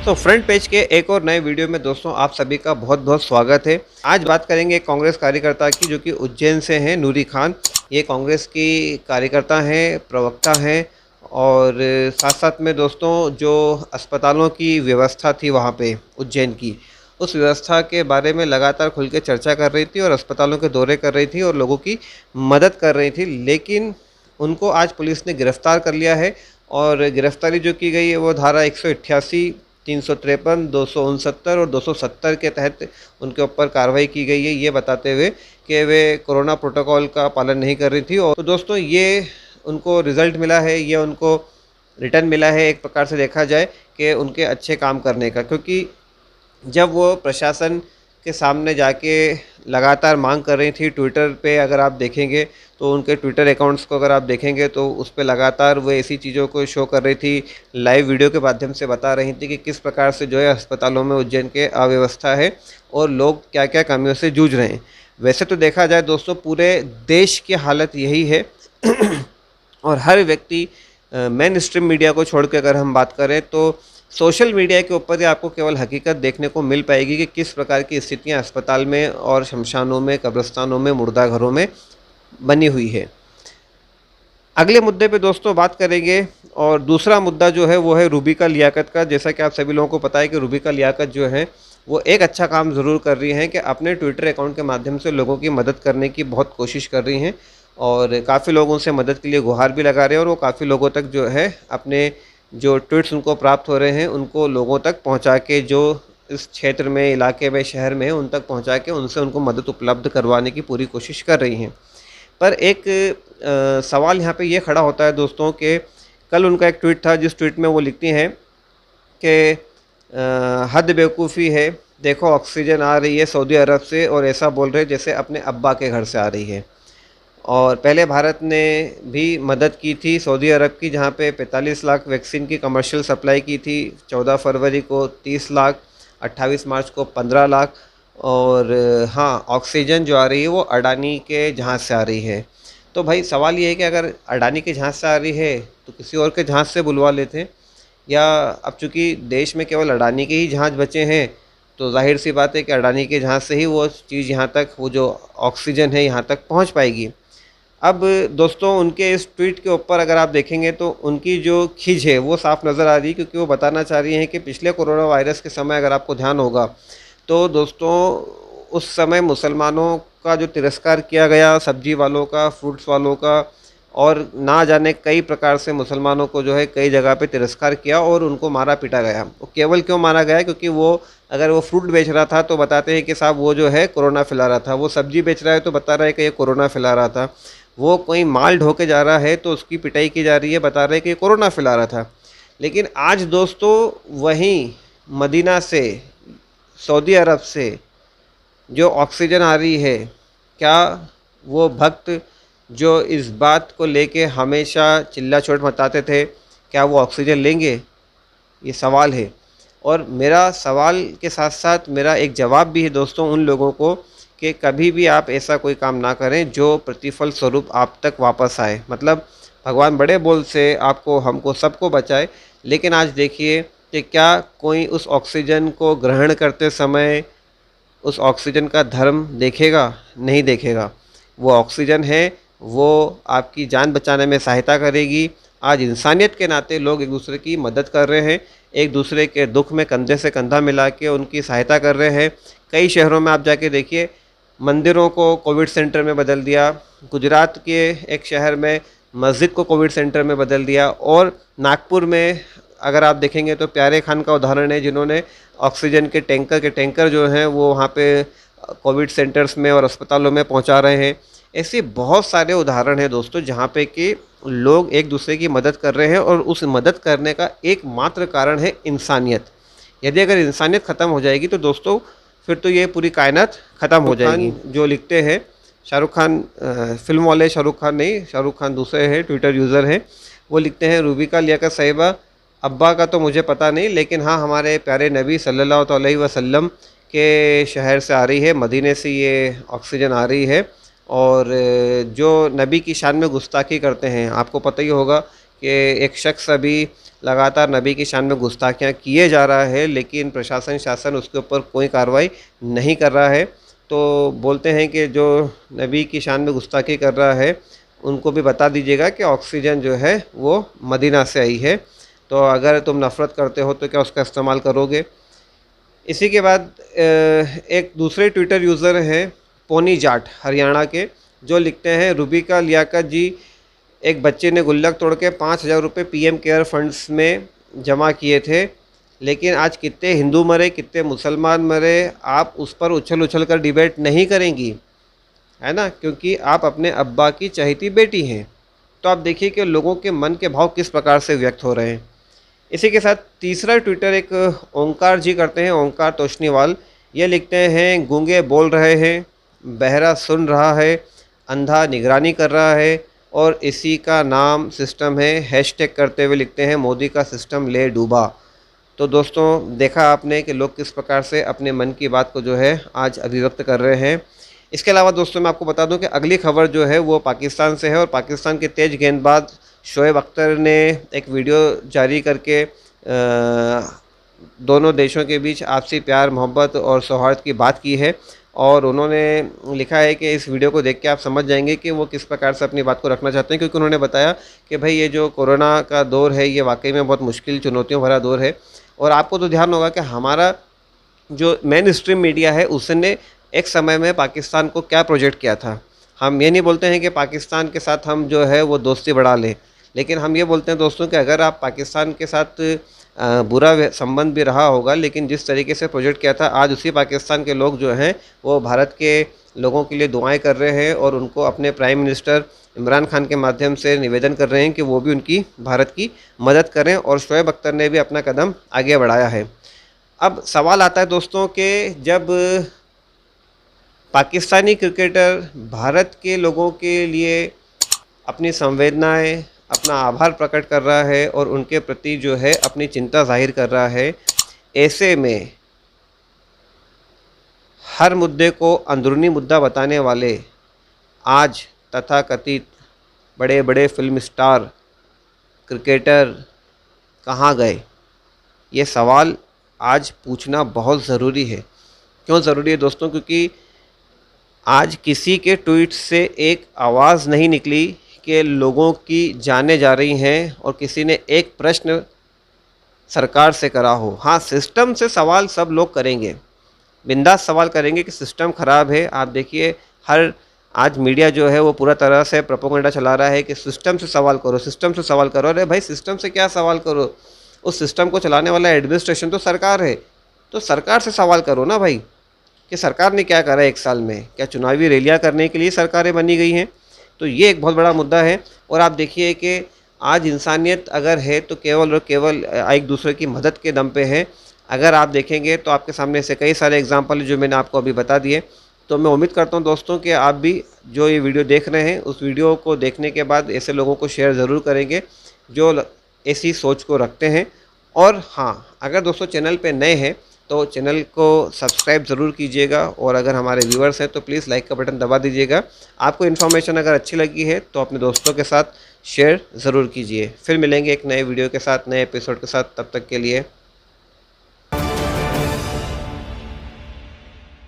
तो front page के एक और नए वीडियो में दोस्तों आप सभी का बहुत बहुत स्वागत है। आज बात करेंगे एक कांग्रेस कार्यकर्ता की जो कि उज्जैन से हैं, नूरी खान। ये कांग्रेस की कार्यकर्ता हैं, प्रवक्ता हैं और साथ-साथ में दोस्तों जो अस्पतालों की व्यवस्था थी वहाँ पे उज्जैन की, उस व्यवस्था के बारे में लगातार खुल के चर्चा कर रही थी और अस्पतालों के दौरे कर रही थी और लोगों की मदद कर रही थी। लेकिन उनको आज पुलिस ने गिरफ़्तार कर लिया है और गिरफ़्तारी जो की गई है वो धारा 188, 353, 269 और 270 के तहत उनके ऊपर कार्रवाई की गई है, ये बताते हुए कि वे कोरोना प्रोटोकॉल का पालन नहीं कर रही थी। और तो दोस्तों ये उनको रिज़ल्ट मिला है, ये उनको रिटर्न मिला है एक प्रकार से देखा जाए कि उनके अच्छे काम करने का, क्योंकि जब वो प्रशासन के सामने जाके लगातार मांग कर रही थी, ट्विटर पे अगर आप देखेंगे तो उनके ट्विटर अकाउंट्स को अगर आप देखेंगे तो उस पे लगातार वो ऐसी चीज़ों को शो कर रही थी, लाइव वीडियो के माध्यम से बता रही थी कि किस प्रकार से जो है अस्पतालों में उज्जैन के अव्यवस्था है और लोग क्या क्या कमियों से जूझ रहे हैं। वैसे तो देखा जाए दोस्तों पूरे देश की हालत यही है और हर व्यक्ति मेन स्ट्रीम मीडिया को छोड़ के अगर हम बात करें तो सोशल मीडिया के ऊपर ही आपको केवल हकीकत देखने को मिल पाएगी कि किस प्रकार की स्थितियां अस्पताल में और शमशानों में, कब्रिस्तानों में, मुर्दाघरों में बनी हुई है। अगले मुद्दे पे दोस्तों बात करेंगे और दूसरा मुद्दा जो है वो है रूबिका लियाकत का। जैसा कि आप सभी लोगों को पता है कि रूबिका लियाकत जो है वो एक अच्छा काम ज़रूर कर रही हैं कि अपने ट्विटर अकाउंट के माध्यम से लोगों की मदद करने की बहुत कोशिश कर रही हैं और काफ़ी लोग उनसे मदद के लिए गुहार भी लगा रहे हैं और वो काफ़ी लोगों तक जो है अपने जो ट्वीट्स उनको प्राप्त हो रहे हैं उनको लोगों तक पहुंचा के, जो इस क्षेत्र में, इलाके में, शहर में उन तक पहुंचा के उनसे उनको मदद उपलब्ध करवाने की पूरी कोशिश कर रही हैं। पर एक सवाल यहाँ पे ये खड़ा होता है दोस्तों कि कल उनका एक ट्वीट था जिस ट्वीट में वो लिखती हैं कि हद बेवकूफ़ी है, देखो ऑक्सीजन आ रही है सऊदी अरब से और ऐसा बोल रहे जैसे अपने अब्बा के घर से आ रही है। और पहले भारत ने भी मदद की थी सऊदी अरब की, जहाँ पे 45 लाख वैक्सीन की कमर्शियल सप्लाई की थी। 14 फरवरी को 30 लाख, 28 मार्च को 15 लाख और हाँ, ऑक्सीजन जो आ रही है वो अडानी के जहाज़ से आ रही है। तो भाई सवाल ये है कि अगर अडानी के जहाज़ से आ रही है तो किसी और के जहाज़ से बुलवा लेते, या अब चूँकि देश में केवल अडानी के ही जहाज़ बचे हैं तो जाहिर सी बात है कि अडानी के जहाज़ से ही वो चीज़ यहाँ तक, वो जो ऑक्सीजन है यहाँ तक पहुँच पाएगी। अब दोस्तों उनके इस ट्वीट के ऊपर अगर आप देखेंगे तो उनकी जो खींच है वो साफ नज़र आ रही है, क्योंकि वो बताना चाह रही हैं कि पिछले कोरोना वायरस के समय अगर आपको ध्यान होगा तो दोस्तों उस समय मुसलमानों का जो तिरस्कार किया गया, सब्जी वालों का, फ्रूट्स वालों का, और ना जाने कई प्रकार से मुसलमानों को जो है कई जगह पे तिरस्कार किया और उनको मारा पीटा गया। वो केवल क्यों मारा गया? क्योंकि वो अगर वो फ्रूट बेच रहा था तो बताते हैं कि साहब वो जो है कोरोना फैला रहा था, वो सब्जी बेच रहा है तो बता रहा है कि ये कोरोना फैला रहा था, वो कोई माल ढो के जा रहा है तो उसकी पिटाई की जा रही है, बता रहे हैं कि कोरोना फैला रहा था। लेकिन आज दोस्तों वहीं मदीना से, सऊदी अरब से जो ऑक्सीजन आ रही है, क्या वो भक्त जो इस बात को लेके हमेशा चिल्ला चोट मचाते थे, क्या वो ऑक्सीजन लेंगे? ये सवाल है। और मेरा सवाल के साथ साथ मेरा एक जवाब भी है दोस्तों उन लोगों को कि कभी भी आप ऐसा कोई काम ना करें जो प्रतिफल स्वरूप आप तक वापस आए। मतलब भगवान बड़े बोल से आपको, हमको, सबको बचाए, लेकिन आज देखिए कि क्या कोई उस ऑक्सीजन को ग्रहण करते समय उस ऑक्सीजन का धर्म देखेगा? नहीं देखेगा। वो ऑक्सीजन है, वो आपकी जान बचाने में सहायता करेगी। आज इंसानियत के नाते लोग एक दूसरे की मदद कर रहे हैं, एक दूसरे के दुख में कंधे से कंधा मिला के उनकी सहायता कर रहे हैं। कई शहरों में आप जाके देखिए, मंदिरों को कोविड सेंटर में बदल दिया, गुजरात के एक शहर में मस्जिद को कोविड सेंटर में बदल दिया, और नागपुर में अगर आप देखेंगे तो प्यारे खान का उदाहरण है जिन्होंने ऑक्सीजन के टैंकर जो हैं वो वहाँ पे कोविड सेंटर्स में और अस्पतालों में पहुँचा रहे हैं। ऐसे बहुत सारे उदाहरण हैं दोस्तों जहाँ पे कि लोग एक दूसरे की मदद कर रहे हैं और उस मदद करने का एकमात्र कारण है इंसानियत। यदि अगर इंसानियत ख़त्म हो जाएगी तो दोस्तों फिर तो ये पूरी कायनात ख़त्म हो जाएगी। जो लिखते हैं शाहरुख खान, फिल्म वाले शाहरुख खान नहीं, शाहरुख खान दूसरे हैं, ट्विटर यूज़र हैं, वो लिखते हैं रूबिका लियाकत साहिबा, अब्बा का तो मुझे पता नहीं, लेकिन हाँ हमारे प्यारे नबी सल्लल्लाहु अलैहि वसल्लम के शहर से आ रही है, मदीने से ये ऑक्सीजन आ रही है। और जो नबी की शान में गुस्ताखी करते हैं, आपको पता ही होगा कि एक शख्स अभी लगातार नबी की शान में गुस्ताखियाँ किए जा रहा है, लेकिन प्रशासन शासन उसके ऊपर कोई कार्रवाई नहीं कर रहा है। तो बोलते हैं कि जो नबी की शान में गुस्ताखी कर रहा है उनको भी बता दीजिएगा कि ऑक्सीजन जो है वो मदीना से आई है, तो अगर तुम नफ़रत करते हो तो क्या उसका इस्तेमाल करोगे। इसी के बाद एक दूसरे ट्विटर यूज़र हैं पोनी जाट हरियाणा के, जो लिखते हैं रुबिका लियाकत जी, एक बच्चे ने गुल्लक तोड़ के 5,000 रुपये पीएम केयर फंड्स में जमा किए थे, लेकिन आज कितने हिंदू मरे कितने मुसलमान मरे आप उस पर उछल उछल कर डिबेट नहीं करेंगी, है ना, क्योंकि आप अपने अब्बा की चहेती बेटी हैं। तो आप देखिए कि लोगों के मन के भाव किस प्रकार से व्यक्त हो रहे हैं। इसी के साथ तीसरा ट्विटर एक ओंकार जी करते हैं, ओंकार तोशनीवाल। ये लिखते हैं गूंगे बोल रहे हैं, बहरा सुन रहा है, अंधा निगरानी कर रहा है, और इसी का नाम सिस्टम है। हैशटैग करते हुए लिखते हैं मोदी का सिस्टम ले डूबा। तो दोस्तों देखा आपने कि लोग किस प्रकार से अपने मन की बात को जो है आज अभिव्यक्त कर रहे हैं। इसके अलावा दोस्तों मैं आपको बता दूं कि अगली खबर जो है वो पाकिस्तान से है, और पाकिस्तान के तेज गेंदबाज शोएब अख्तर ने एक वीडियो जारी करके दोनों देशों के बीच आपसी प्यार मोहब्बत और सौहार्द की बात की है, और उन्होंने लिखा है कि इस वीडियो को देख के आप समझ जाएंगे कि वो किस प्रकार से अपनी बात को रखना चाहते हैं, क्योंकि उन्होंने बताया कि भाई ये जो कोरोना का दौर है ये वाकई में बहुत मुश्किल चुनौतियों भरा दौर है। और आपको तो ध्यान होगा कि हमारा जो मेन स्ट्रीम मीडिया है उसने एक समय में पाकिस्तान को क्या प्रोजेक्ट किया था। हम ये नहीं बोलते हैं कि पाकिस्तान के साथ हम जो है वो दोस्ती बढ़ा लें, लेकिन हम ये बोलते हैं दोस्तों कि अगर आप पाकिस्तान के साथ बुरा संबंध भी रहा होगा, लेकिन जिस तरीके से प्रोजेक्ट किया था आज उसी पाकिस्तान के लोग जो हैं वो भारत के लोगों के लिए दुआएं कर रहे हैं, और उनको अपने प्राइम मिनिस्टर इमरान खान के माध्यम से निवेदन कर रहे हैं कि वो भी उनकी भारत की मदद करें, और शोएब अख्तर ने भी अपना कदम आगे बढ़ाया है। अब सवाल आता है दोस्तों कि जब पाकिस्तानी क्रिकेटर भारत के लोगों के लिए अपनी संवेदनाएं अपना आभार प्रकट कर रहा है और उनके प्रति जो है अपनी चिंता जाहिर कर रहा है, ऐसे में हर मुद्दे को अंदरूनी मुद्दा बताने वाले आज तथाकथित बड़े बड़े फिल्म स्टार क्रिकेटर कहाँ गए, ये सवाल आज पूछना बहुत ज़रूरी है। क्यों ज़रूरी है दोस्तों? क्योंकि आज किसी के ट्वीट से एक आवाज़ नहीं निकली कि लोगों की जानें जा रही हैं, और किसी ने एक प्रश्न सरकार से करा हो। हाँ, सिस्टम से सवाल सब लोग करेंगे, बिंदास सवाल करेंगे कि सिस्टम ख़राब है। आप देखिए हर आज मीडिया जो है वो पूरा तरह से प्रोपेगेंडा चला रहा है कि सिस्टम से सवाल करो, सिस्टम से सवाल करो। अरे भाई सिस्टम से क्या सवाल करो, उस सिस्टम को चलाने वाला एडमिनिस्ट्रेशन तो सरकार है, तो सरकार से सवाल करो ना भाई कि सरकार ने क्या करा 1 साल में। क्या चुनावी रैलियाँ करने के लिए सरकारें बनी गई हैं? तो ये एक बहुत बड़ा मुद्दा है। और आप देखिए कि आज इंसानियत अगर है तो केवल और केवल एक दूसरे की मदद के दम पे है। अगर आप देखेंगे तो आपके सामने से कई सारे एग्जांपल जो मैंने आपको अभी बता दिए। तो मैं उम्मीद करता हूं दोस्तों कि आप भी जो ये वीडियो देख रहे हैं उस वीडियो को देखने के बाद ऐसे लोगों को शेयर ज़रूर करेंगे जो ऐसी सोच को रखते हैं। और हाँ, अगर दोस्तों चैनल पे नए हैं तो चैनल को सब्सक्राइब ज़रूर कीजिएगा, और अगर हमारे व्यूअर्स हैं तो प्लीज़ लाइक का बटन दबा दीजिएगा। आपको इन्फॉर्मेशन अगर अच्छी लगी है तो अपने दोस्तों के साथ शेयर ज़रूर कीजिए। फिर मिलेंगे एक नए वीडियो के साथ, नए एपिसोड के साथ। तब तक के लिए